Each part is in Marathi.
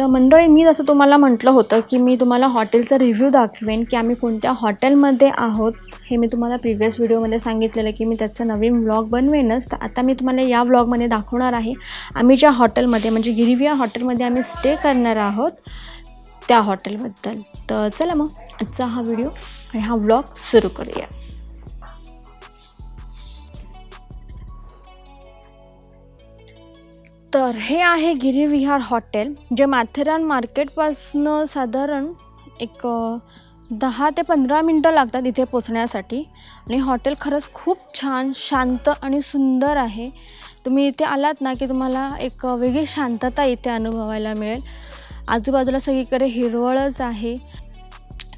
तर मंडळी, मी जसं तुम्हाला म्हटलं होतं की मी तुम्हाला हॉटेलचा रिव्ह्यू दाखवेन की आम्ही कोणत्या हॉटेलमध्ये आहोत. हे मी तुम्हाला प्रिव्हियस व्हिडिओमध्ये सांगितलेलं की मी त्याचा नवीन व्लॉग बनवेनच. तर आता मी तुम्हाला या व्लॉगमध्ये दाखवणार आहे आम्ही ज्या हॉटेलमध्ये म्हणजे गिरिविहार हॉटेलमध्ये आम्ही स्टे करणार आहोत त्या हॉटेलबद्दल. तर चला मग आजचा हा व्हिडिओ आणि हा व्लॉग सुरू करूया. तर हे आहे गिरिविहार हॉटेल, जे माथेरान मार्केटपासनं साधारण एक 10 ते 15 मिनटं लागतात इथे पोचण्यासाठी. आणि हॉटेल खरंच खूप छान, शांत आणि सुंदर आहे. तुम्ही इथे आलात ना की तुम्हाला एक वेगळी शांतता इथे अनुभवायला मिळेल. आजूबाजूला सगळीकडे हिरवळच आहे.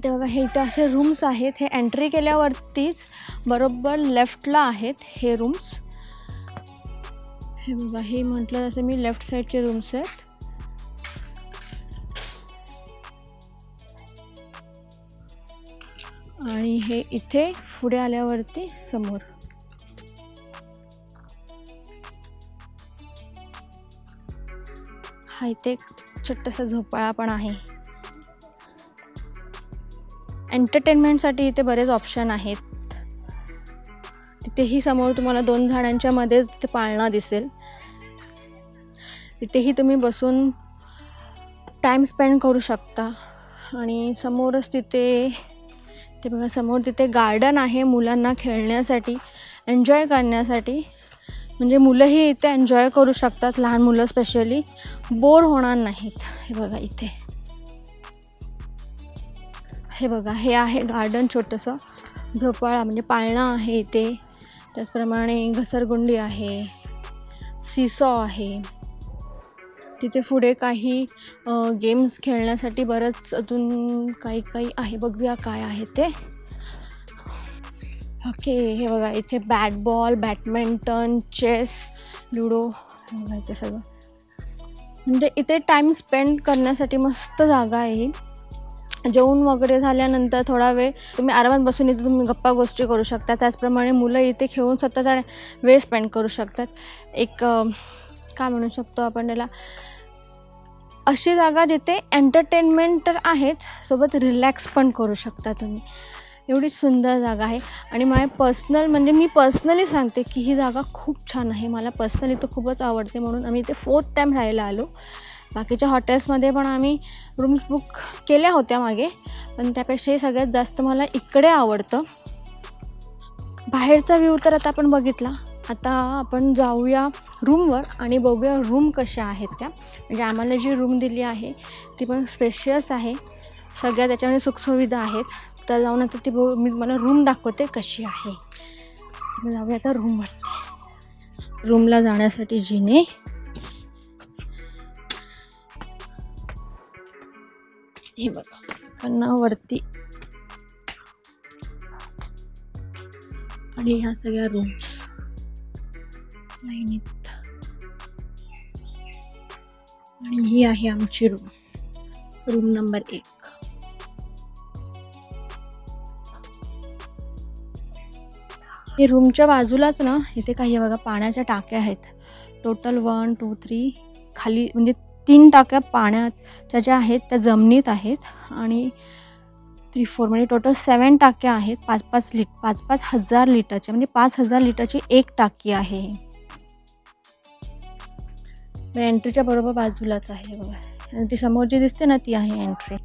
ते बघा, हे इथे असे रूम्स आहेत. हे एंट्री केल्यावरतीच बरोबर लेफ्टला आहेत हे रूम्स. हे बघा, हे म्हटलं जसं मी लेफ्ट साईडचे रूम्स आहेत. आणि हे इथे पुढे आल्यावरती समोर हा इथे एक छोटासा झोपाळा पण आहे. एंटरटेनमेंटसाठी इथे बरेच ऑप्शन आहेत. तिथेही समोर तुम्हाला 2 झाडांच्या मध्येच ते पाळणा दिसेल. तिथेही तुम्ही बसून टाईम स्पेंड करू शकता. आणि समोरच तिथे ते बघा, समोर तिथे गार्डन आहे मुलांना खेळण्यासाठी, एन्जॉय करण्यासाठी. म्हणजे मुलंही इथे एन्जॉय करू शकतात, लहान मुलं स्पेशली बोर होणार नाहीत. हे बघा इथे, हे बघा, हे आहे गार्डन, छोटंसं झोपाळा म्हणजे पाळणा आहे इथे. त्याचप्रमाणे घसरगुंडी आहे, सीसॉ आहे. तिथे पुढे काही गेम्स खेळण्यासाठी बरंच अजून काही आहे. बघूया काय आहे ते. ओके, हे बघा इथे bat ball, badminton, chess, ludo, बघा इथे सगळं. म्हणजे इथे टाईम स्पेंड करण्यासाठी मस्त जागा आहे. जेवून वगैरे झाल्यानंतर थोडा वेळ तुम्ही आरामात बसून इथे तुम्ही गप्पा गोष्टी करू शकता. त्याचप्रमाणे मुलं इथे खेळून स्वतःचा वेळ स्पेंड करू शकतात. एक काय म्हणू शकतो आपण त्याला, अशी जागा जिथे एंटरटेनमेंट तर आहेच, सोबत रिलॅक्स पण करू शकता तुम्ही. एवढी सुंदर जागा आहे. आणि म्हणजे मी पर्सनली सांगते की ही जागा खूप छान आहे. मला पर्सनली तर खूपच आवडते, म्हणून आम्ही इथे 4th टाईम राहायला आलो. बाकीच्या हॉटेल्समध्ये पण आम्ही रूम्स बुक केल्या होत्या मागे, पण त्यापेक्षाही सगळ्यात जास्त मला इकडे आवडतं. बाहेरचा व्ह्यू तर आता आपण बघितला. आता आपण जाऊया रूमवर आणि बघूया रूम कशा आहेत त्या. म्हणजे आम्हाला जी रूम दिली आहे ती पण स्पेशियस आहे, सगळ्या त्याच्यामध्ये सुखसुविधा आहेत. तर जाऊन आता ती मी तुम्हाला रूम दाखवते कशी आहे. जाऊया आता रूमवरती. रूमला जाण्यासाठी जिने, हे बघा कन्नावरती, आणि ह्या सगळ्या रूम्स लाईनीत. आणि ही आहे आमची रूम नंबर 1. हे रूमच्या बाजूलाच ना इथे काही बघा पाण्याच्या टाक्या आहेत. टोटल 1 2 3 खाली म्हणजे 3 टाक्या पाण्याच्या ज्या आहेत त्या जमिनीत आहेत. आणि 3 4 म्हणजे टोटल 7 टाक्या आहेत. 5-5 हजार लिटरच्या, म्हणजे 5000 लिटरची एक टाकी आहे. एंट्रीच्या बरोबर बाजूलाच आहे बघा. आणि ती समोर जी दिसते ना ती आहे एंट्री.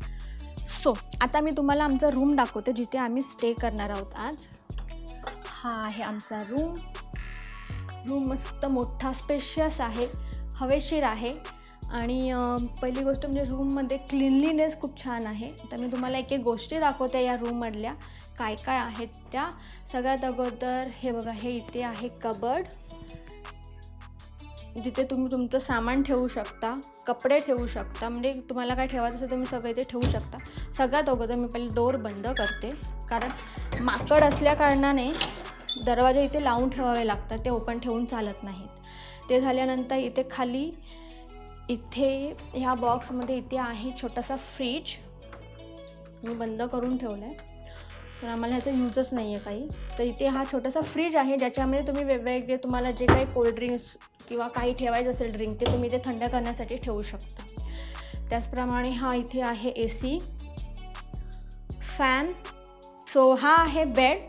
सो आता मी तुम्हाला आमचा रूम दाखवते जिथे आम्ही स्टे करणार आहोत आज. हा आहे आमचा रूम मस्त मोठा, स्पेशियस आहे, हवेशीर आहे. आणि पहिली गोष्ट म्हणजे रूममध्ये क्लिनलीनेस खूप छान आहे. तर मी तुम्हाला एक गोष्टी दाखवते या रूममधल्या काय काय आहेत त्या. सगळ्यात अगोदर हे बघा, हे इथे आहे कबर्ड, जिथे तुम्ही तुमचं सामान ठेवू शकता, कपडे ठेवू शकता. म्हणजे तुम्हाला काय ठेवायचं असेल तुम्ही सगळं इथे ठेवू शकता. सगळ्यात अगोदर मी पहिले डोर बंद करते, कारण माकड असल्याकारणाने दरवाजे इथे लावून ठेवावे लागतात, ते ओपन ठेवून चालत नाहीत. ते झाल्यानंतर इथे खाली इथे ह्या बॉक्समध्ये इथे आहे छोटासा फ्रीज, मी बंद करून ठेवला आहे, तर आम्हाला ह्याचा यूजच नाही आहे काही. तर इथे हा छोटासा फ्रीज आहे ज्याच्यामध्ये तुम्ही वेगवेगळे तुम्हाला जे काही कोल्ड्रिंक्स किंवा काही ठेवायचं असेल ड्रिंक ते तुम्ही इथे थंड करण्यासाठी ठेवू शकता. त्याचप्रमाणे हा इथे आहे AC, फॅन. सो हा आहे बेड,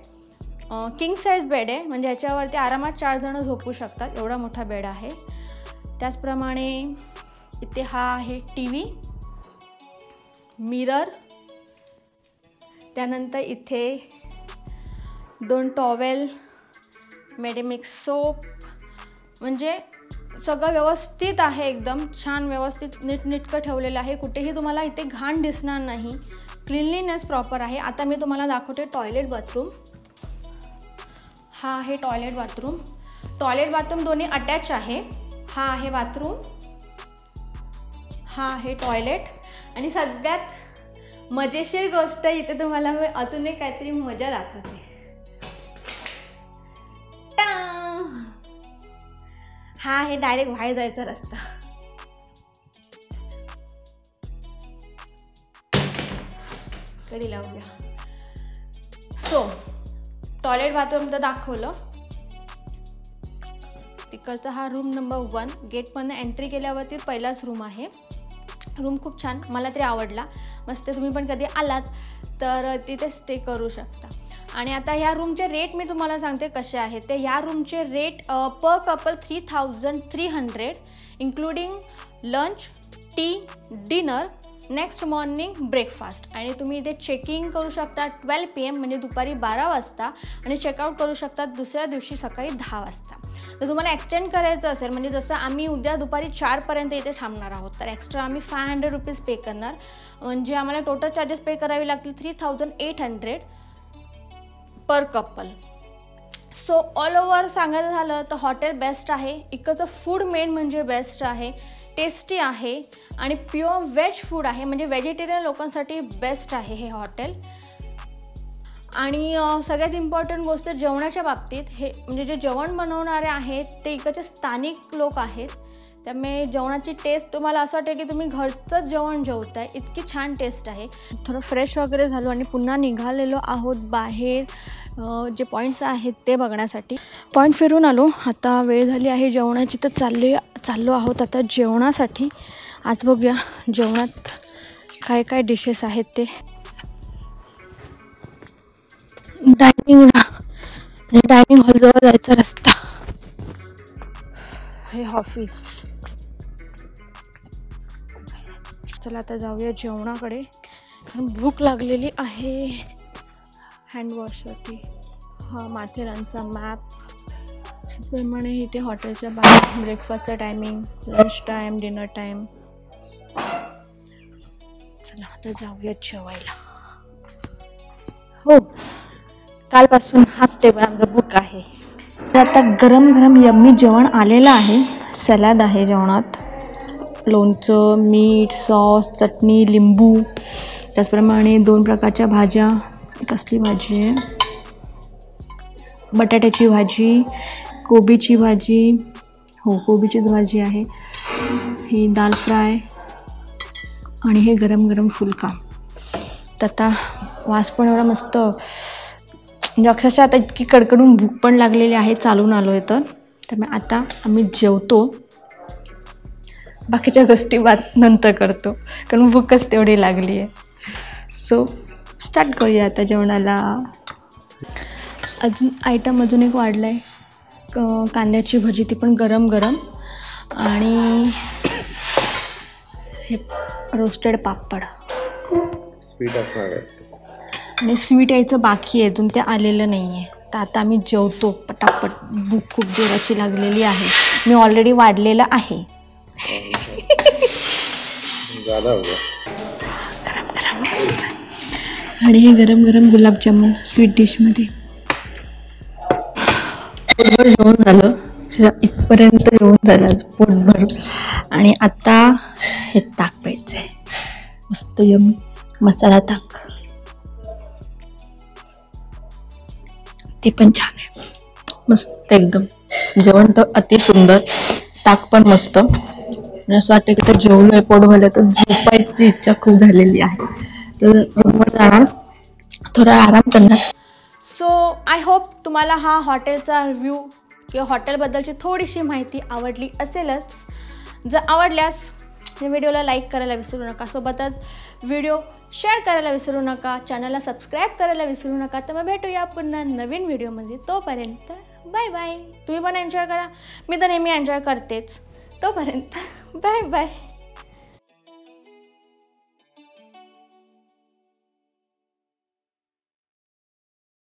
किंग साईज बेड आहे, म्हणजे ह्याच्यावरती आरामात 4 जण झोपू शकतात, एवढा मोठा बेड आहे. त्याचप्रमाणे इथे हा आहे TV, मिरर. त्यानंतर इथे 2 टॉवेल, मेडिमिक्स सोप, म्हणजे सगळं व्यवस्थित आहे, एकदम छान व्यवस्थित नीटनेटकं ठेवलेलं आहे. कुठेही तुम्हाला इथे घाण दिसणार नाही, क्लीनलीनेस प्रॉपर आहे. आता मी तुम्हाला दाखवते टॉयलेट बाथरूम. हा आहे टॉयलेट बाथरूम. टॉयलेट बाथरूम दोन्ही अटॅच आहे. हा आहे बाथरूम, हा आहे टॉयलेट. आणि सगळ्यात मजेशीर गोष्ट इथे तुम्हाला मी अजून एक काहीतरी मजा दाखवते. हा आहे डायरेक्ट बाहेर जायचा रस्ता. कडी लावूया. सो टॉयलेट बाथरूम तर दाखवलं. तिकडचा हा रूम नंबर 1. गेटमधनं एंट्री केल्यावरती पहिलाच रूम आहे. रूम खूप छान, मला तरी आवडला. मस्त, तुम्ही पण कधी आलात तर तिथे स्टे करू शकता. आणि आता ह्या रूमचे रेट मी तुम्हाला सांगते कसे आहेत ते. ह्या रूमचे rate per couple 3300, including lunch, tea, dinner, next morning breakfast. आणि तुम्ही इथे चेकिंग करू शकता 12 PM म्हणजे दुपारी 12 वाजता, आणि चेकआउट करू शकता दुसऱ्या दिवशी सकाळी 10 वाजता. तर तुम्हाला एक्सटेंड करायचं असेल, म्हणजे जसं आम्ही उद्या दुपारी 4पर्यंत इथे थांबणार आहोत, तर एक्स्ट्रा आम्ही 500 रुपीज पे करणार, म्हणजे आम्हाला टोटल चार्जेस पे करावे लागतील 3800 पर कपल. सो ऑल ओव्हर सांगायचं झालं तर हॉटेल बेस्ट आहे. इकडचं फूड मेन म्हणजे बेस्ट आहे, टेस्टी आहे आणि प्युअर व्हेज फूड आहे, म्हणजे व्हेजिटेरियन लोकांसाठी बेस्ट आहे हे हॉटेल. आणि सगळ्यात इम्पॉर्टंट गोष्ट जेवणाच्या बाबतीत, हे म्हणजे जे जेवण बनवणारे आहेत ते इकडचे स्थानिक लोक आहेत, त्यामुळे जेवणाची टेस्ट तुम्हाला असं वाटेल की तुम्ही घरचंच जेवण जेवताय, इतकी छान टेस्ट आहे. थोडं फ्रेश वगैरे झालो आणि पुन्हा निघालेलो आहोत बाहेर जे पॉईंट्स आहेत ते बघण्यासाठी. पॉईंट फिरून आलो, आता वेळ झाली आहे जेवणाची, तर चाललो आहोत आता जेवणासाठी. आज बघूया जेवणात काय काय डिशेस आहेत ते. डायनिंग हॉलजवळ जायचा रस्ता, हे ऑफिस. चला आता जाऊया जेवणाकडे, कारण भूक लागलेली आहे. हँडवॉशसाठी हा माथेरानचा मॅप, त्याप्रमाणे इथे हॉटेलच्या बाहेर ब्रेकफास्टचा timing, lunch time, dinner time. चला आता जाऊया जेवायला. हो, कालपासून हाच टेबल आमचा बुक आहे. तर आता गरम गरम यम्मी जेवण आलेलं आहे. सॅलड आहे जेवणात, लोणचं, मीठ, सॉस, चटणी, लिंबू, त्याचप्रमाणे 2 प्रकारच्या भाज्या. कसली भाजी आहे? बटाट्याची भाजी, कोबीची भाजी, हो कोबीचीच भाजी आहे, ही दाल फ्राय आणि हे गरम गरम फुलका. तर आता वास पण एवढा मस्त, म्हणजे अक्षरशः आता इतकी कडकडून भूक पण लागलेली आहे, चालून आलो आहे तर. त्यामुळे आता आम्ही जेवतो, बाकीच्या गोष्टी नंतर करतो, कारण भूकच तेवढी लागली आहे. सो स्टार्ट करूया आता जेवणाला. अजून एक वाढला आहे, कांद्याची भजी, ती पण गरम गरम, आणि हे रोस्टेड पापड. स्वीट असणार आहे आणि स्वीट यायचं बाकी आहे, अजून ते आलेलं नाही आहे. तर आता आम्ही जेवतो पटापट, भूक खूप जोराची लागलेली आहे. मी ऑलरेडी वाढलेलं आहे. गरम गरम मस्त. आणि हे गरम गरम गुलाबजामुन स्वीट डिशमध्ये. पोटभर जेवण झालं, इथपर्यंत जेवण झालं पोटभर. आणि आता हे ताक प्यायचं आहे, मस्त यम्मी मसाला ताक, ते पण छान आहे, मस्त एकदम. जेवण तर अति सुंदर, ताक पण मस्त. असं वाटतं की तर जेवलोय, पोट भरलं, तर झोपायची इच्छा खूप झालेली आहे. तर रूमवर जाणार, थोडा आराम करणार. सो आय होप तुम्हाला हा हॉटेलचा रिव्ह्यू किंवा हॉटेलबद्दलची थोडीशी माहिती आवडली असेलच. जर आवडल्यास व्हिडिओला लाईक करायला विसरू नका, सोबतच व्हिडिओ शेअर करायला विसरू नका, चॅनलला सबस्क्राईब करायला विसरू नका. तर मग भेटूया पुन्हा नवीन व्हिडिओमध्ये. तोपर्यंत बाय बाय. तुम्ही पण एन्जॉय करा, मी तर नेहमी एन्जॉय करतेच. तोपर्यंत बाय बाय.